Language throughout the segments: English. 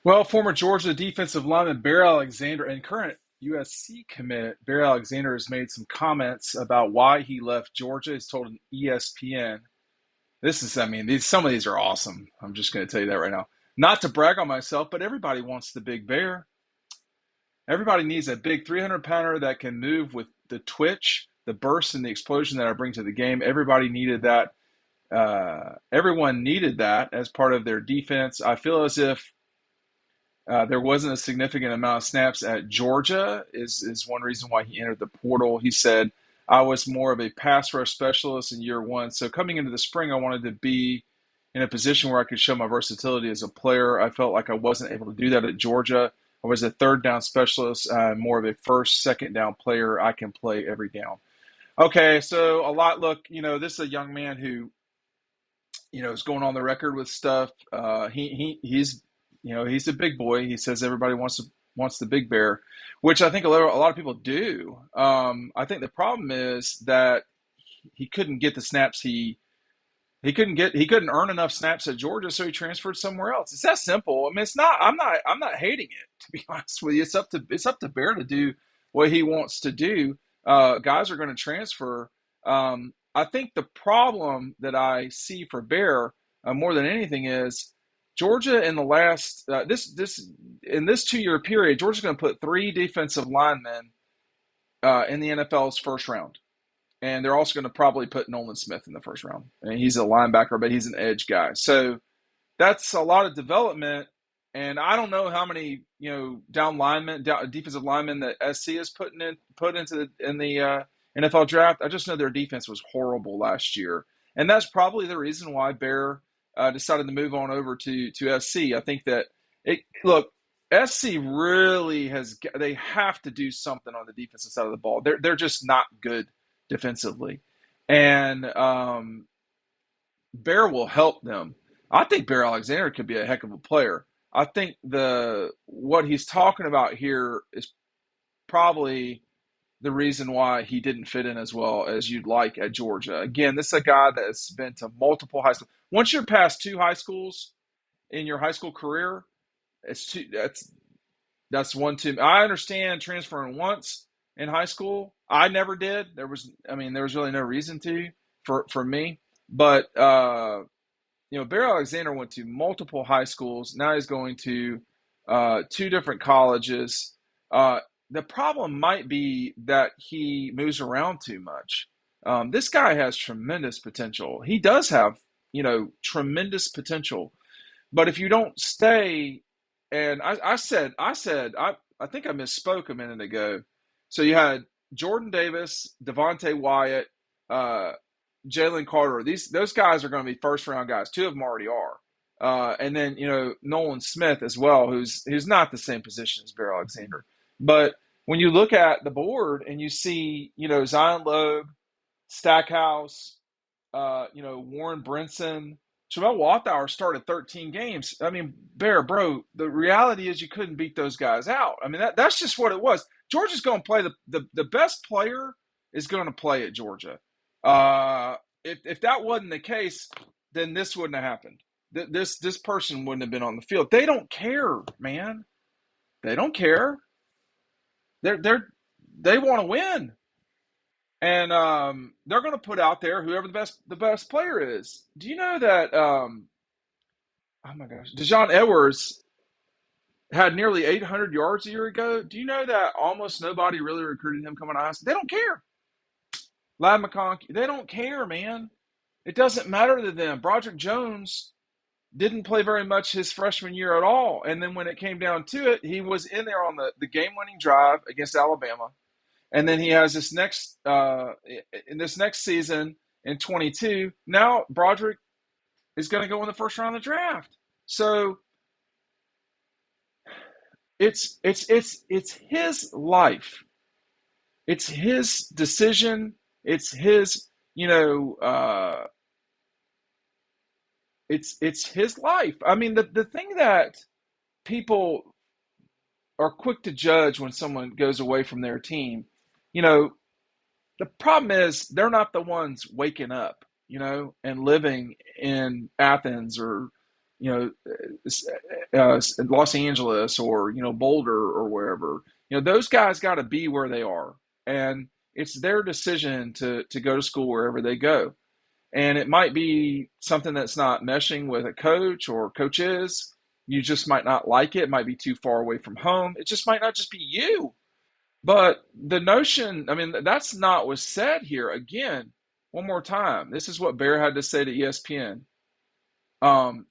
Well, former Georgia defensive lineman Bear Alexander and current USC commit Bear Alexander has made some comments about why he left Georgia. He's told an ESPN. Some of these are awesome. I'm just going to tell you that right now. Not to brag on myself, but everybody wants the big bear. Everybody needs a big 300-pounder that can move with the twitch, the burst, and the explosion that I bring to the game. Everybody needed that. Everyone needed that as part of their defense. I feel as if there wasn't a significant amount of snaps at Georgia is one reason why he entered the portal. He said, I was more of a pass rush specialist in year one. So coming into the spring, I wanted to be in a position where I could show my versatility as a player. I felt like I wasn't able to do that at Georgia. I was a third down specialist, more of a first, second down player. I can play every down. Okay, so look, this is a young man who is going on the record with stuff. He's a big boy. He says everybody wants the big bear, which I think a lot of people do. I think the problem is that he couldn't get the snaps he couldn't earn enough snaps at Georgia, so he transferred somewhere else. It's that simple. I mean, it's not. I'm not hating it, to be honest with you. It's up to Bear to do what he wants to do. Guys are going to transfer. I think the problem that I see for Bear more than anything is Georgia in the last this 2 year period. Georgia's going to put three defensive linemen in the NFL's first round. And they're also going to probably put Nolan Smith in the first round. And he's a linebacker, but he's an edge guy. So that's a lot of development. And I don't know how many defensive linemen that SC has put into the NFL draft. I just know their defense was horrible last year, and that's probably the reason why Bear decided to move on over to SC. I think that SC really has. They have to do something on the defensive side of the ball. They're just not good defensively, and Bear will help them. I think Bear Alexander could be a heck of a player. I think the what he's talking about here is probably the reason why he didn't fit in as well as you'd like at Georgia. Again, this is a guy that's been to multiple high schools. Once you're past two high schools in your high school career, it's two, that's one too. I understand transferring once in high school. I never did. There was really no reason to for me. But Bear Alexander went to multiple high schools. Now he's going to two different colleges. The problem might be that he moves around too much. This guy has tremendous potential. He does have, tremendous potential. But if you don't stay, and I think I misspoke a minute ago. So you had Jordan Davis, Devontae Wyatt, uh, Jalen Carter. Those guys are going to be first round guys. Two of them already are. And then Nolan Smith as well, who's not the same position as Bear Alexander. But when you look at the board and you see Zion Logue, Stackhouse, Warren Brinson, Jamel Walthour started 13 games. I mean, Bear, bro, the reality is you couldn't beat those guys out. I mean, that's just what it was. Georgia's going to play the best player is going to play at Georgia. If that wasn't the case, then this wouldn't have happened. This person wouldn't have been on the field. They don't care, man. They don't care. They want to win, and they're going to put out there whoever the best player is. Do you know that? Oh my gosh, Dejon Edwards had nearly 800 yards a year ago. Do you know that almost nobody really recruited him coming out of high school? They don't care. Lad McConkey, they don't care, man. It doesn't matter to them. Broderick Jones didn't play very much his freshman year at all. And then when it came down to it, he was in there on the game-winning drive against Alabama. And then he has in this next season in 22. Now Broderick is going to go in the first round of the draft. So it's his life. It's his decision. It's his it's his life. I mean, the thing that people are quick to judge when someone goes away from their team, you know, the problem is they're not the ones waking up, and living in Athens or you know, Los Angeles or, Boulder or wherever. Those guys got to be where they are. And it's their decision to go to school wherever they go. And it might be something that's not meshing with a coach or coaches. You just might not like it. It might be too far away from home. It just might not just be you. But the notion, I mean, that's not what's said here. Again, one more time, this is what Bear had to say to ESPN. Um,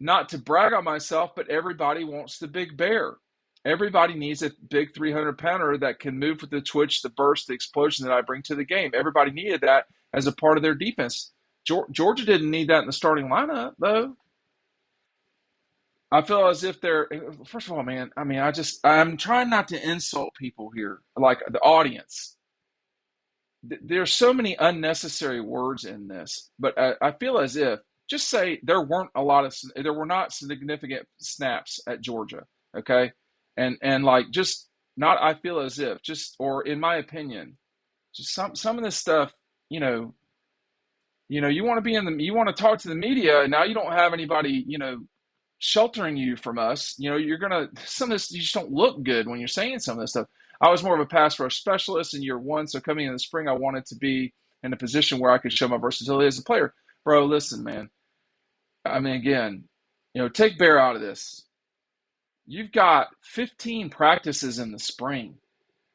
Not to brag on myself, but everybody wants the big bear. Everybody needs a big 300 pounder that can move with the twitch, the burst, the explosion that I bring to the game. Everybody needed that as a part of their defense. Georgia didn't need that in the starting lineup, though. I feel as if they're, first of all, man, I mean, I'm trying not to insult people here, like the audience. There's so many unnecessary words in this, but I feel as if just say there were not significant snaps at Georgia, okay, and like just not I feel as if just or in my opinion, just some of this stuff, you know, you want to be in the you want to talk to the media, and now you don't have anybody, sheltering you from us. You're gonna some of this you just don't look good when you're saying some of this stuff. I was more of a pass rush specialist in year one, so coming in the spring, I wanted to be in a position where I could show my versatility as a player. Bro, listen, man. I mean, again, take Bear out of this. You've got 15 practices in the spring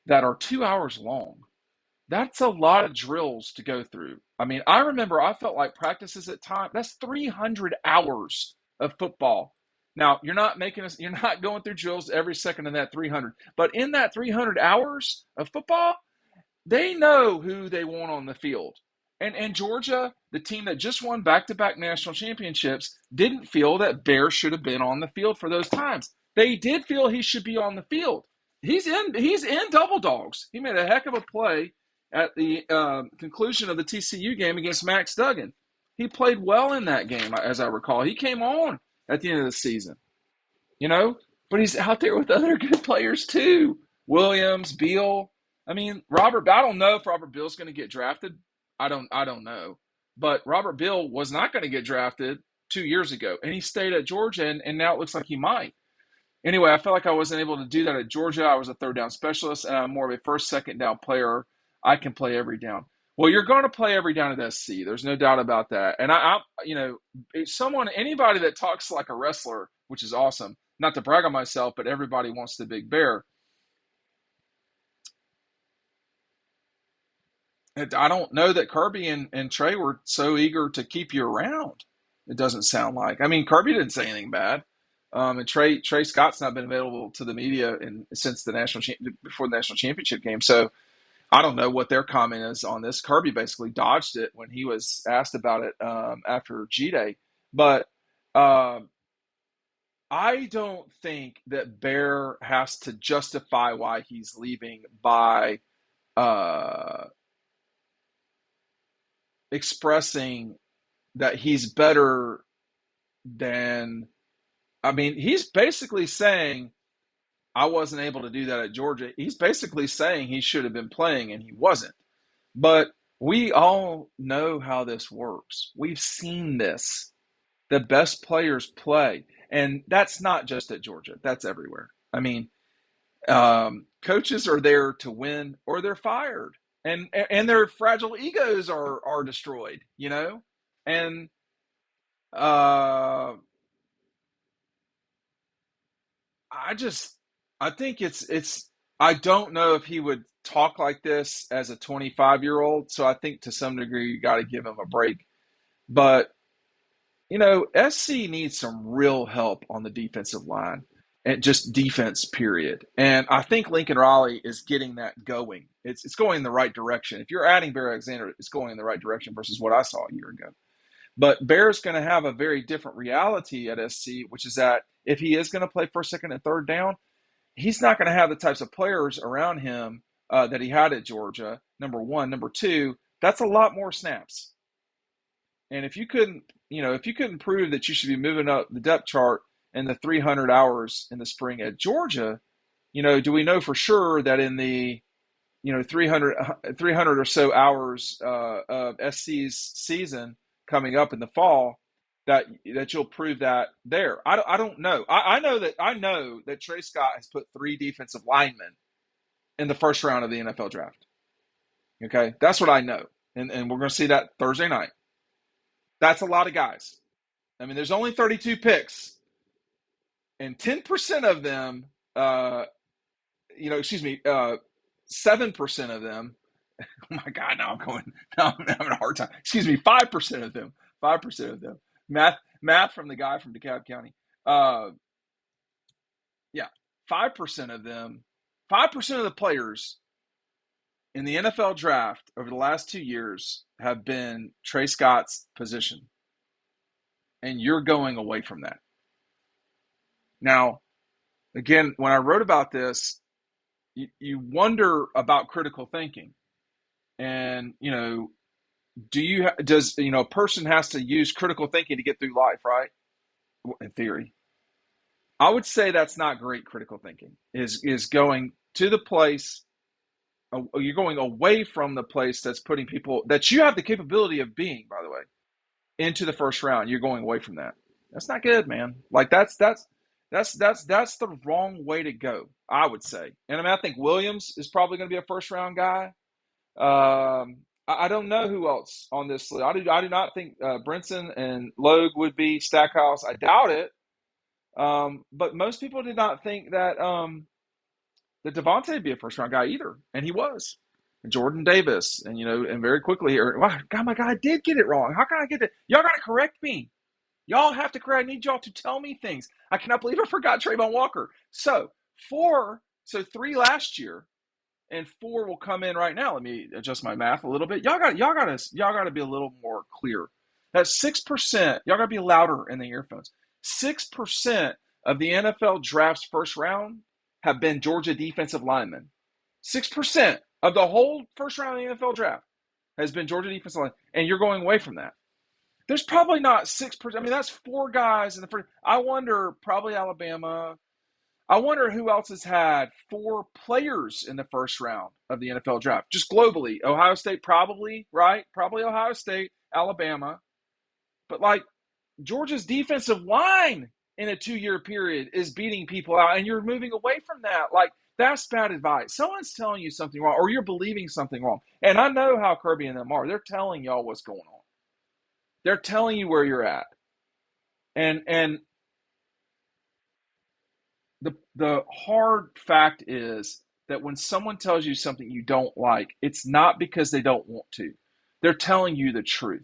that are 2 hours long. That's a lot of drills to go through. I mean, I remember I felt like practices at time. That's 300 hours of football. Now, you're not going through drills every second in that 300, but in that 300 hours of football, they know who they want on the field. And Georgia, the team that just won back-to-back national championships, didn't feel that Bear should have been on the field for those times. They did feel he should be on the field. He's in double dogs. He made a heck of a play at the conclusion of the TCU game against Max Duggan. He played well in that game, as I recall. He came on at the end of the season, you know, but he's out there with other good players too. Williams, Beal. I mean, Robert. I don't know if Robert Beal's going to get drafted. I don't know, but Robert Beal was not going to get drafted 2 years ago, and he stayed at Georgia, and now it looks like he might. Anyway, I felt like I wasn't able to do that at Georgia. I was a third down specialist, and I'm more of a first, second down player. I can play every down. Well, you're going to play every down at SC. There's no doubt about that. And anybody that talks like a wrestler, which is awesome. Not to brag on myself, but everybody wants the big bear. And I don't know that Kirby and Trey were so eager to keep you around. It doesn't sound like. I mean, Kirby didn't say anything bad. And Trey Scott's not been available to the media since before the national championship game. So I don't know what their comment is on this. Kirby basically dodged it when he was asked about it after G Day. But um, I don't think that Bear has to justify why he's leaving by uh, expressing that he's better than. I mean, he's basically saying I wasn't able to do that at Georgia. He's basically saying he should have been playing and he wasn't. But we all know how this works. We've seen this. The best players play. And that's not just at Georgia, that's everywhere. I mean, coaches are there to win or they're fired. And their fragile egos are destroyed, you know? And uh, I just I think I don't know if he would talk like this as a 25-year-old, so I think to some degree you got to give him a break. But SC needs some real help on the defensive line and just defense period. And I think Lincoln Riley is getting that going. It's going in the right direction. If you're adding Bear Alexander, it's going in the right direction versus what I saw a year ago. But Bear's going to have a very different reality at SC, which is that if he is going to play first, second, and third down, he's not going to have the types of players around him that he had at Georgia. Number one, number two, that's a lot more snaps. And if you couldn't prove that you should be moving up the depth chart in the 300 hours in the spring at Georgia, do we know for sure that in the 300 or so hours of SC's season coming up in the fall, that you'll prove that there. I don't know. I know that Trey Scott has put 3 defensive linemen in the first round of the NFL draft. Okay, that's what I know, and we're going to see that Thursday night. That's a lot of guys. I mean, there's only 32 picks, and 10% of them, excuse me, 7% of them. Oh my God, now I'm having a hard time. Excuse me, 5% of them, 5% of them. Math from the guy from DeKalb County. Uh, yeah, 5% of them, 5% of the players in the NFL draft over the last 2 years have been Trey Scott's position, and you're going away from that. Now, again, when I wrote about this, you wonder about critical thinking, and does a person has to use critical thinking to get through life, right? In theory, I would say that's not great critical thinking. Is going to the place, you're going away from the place that's putting people that you have the capability of being, by the way, into the first round. You're going away from that. That's not good, man. Like that's the wrong way to go, I would say. And I mean, I think Williams is probably going to be a first round guy. I don't know who else on this list. I do not think Brinson and Logue would be Stackhouse. I doubt it. But most people did not think that Devontae would be a first round guy either, and he was. And Jordan Davis, and very quickly here, wow, God, my God, I did get it wrong. How can I get that? Y'all got to correct me. Y'all have to correct. I need y'all to tell me things. I cannot believe I forgot Trayvon Walker. So 3 last year, and 4 will come in right now. Let me adjust my math a little bit. Y'all got to be a little more clear. That's 6%. Y'all got to be louder in the earphones. 6% of the NFL draft's first round have been Georgia defensive linemen. 6% of the whole first round of the NFL draft has been Georgia defensive linemen, and you're going away from that. There's probably not 6%. I mean, that's 4 guys in the first. I wonder, probably Alabama. I wonder who else has had 4 players in the first round of the NFL draft, just globally. Ohio State, probably, right? Probably Ohio State, Alabama. But like Georgia's defensive line in a 2-year period is beating people out, and you're moving away from that. Like, that's bad advice. Someone's telling you something wrong, or you're believing something wrong. And I know how Kirby and them are. They're telling y'all what's going on. They're telling you where you're at. And the hard fact is that when someone tells you something you don't like, it's not because they don't want to. They're telling you the truth.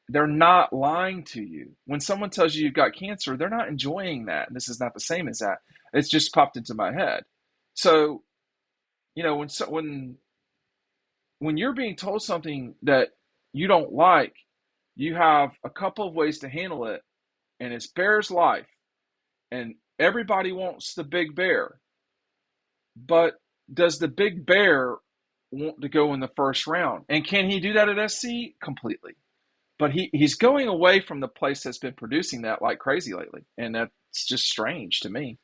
They're not lying to you. When someone tells you you've got cancer, they're not enjoying that. And this is not the same as that. It's just popped into my head. So, when you're being told something that you don't like, you have a couple of ways to handle it, and it's bear's life. And everybody wants the big bear. But does the big bear want to go in the first round? And can he do that at SC? Completely. But he's going away from the place that's been producing that like crazy lately. And that's just strange to me.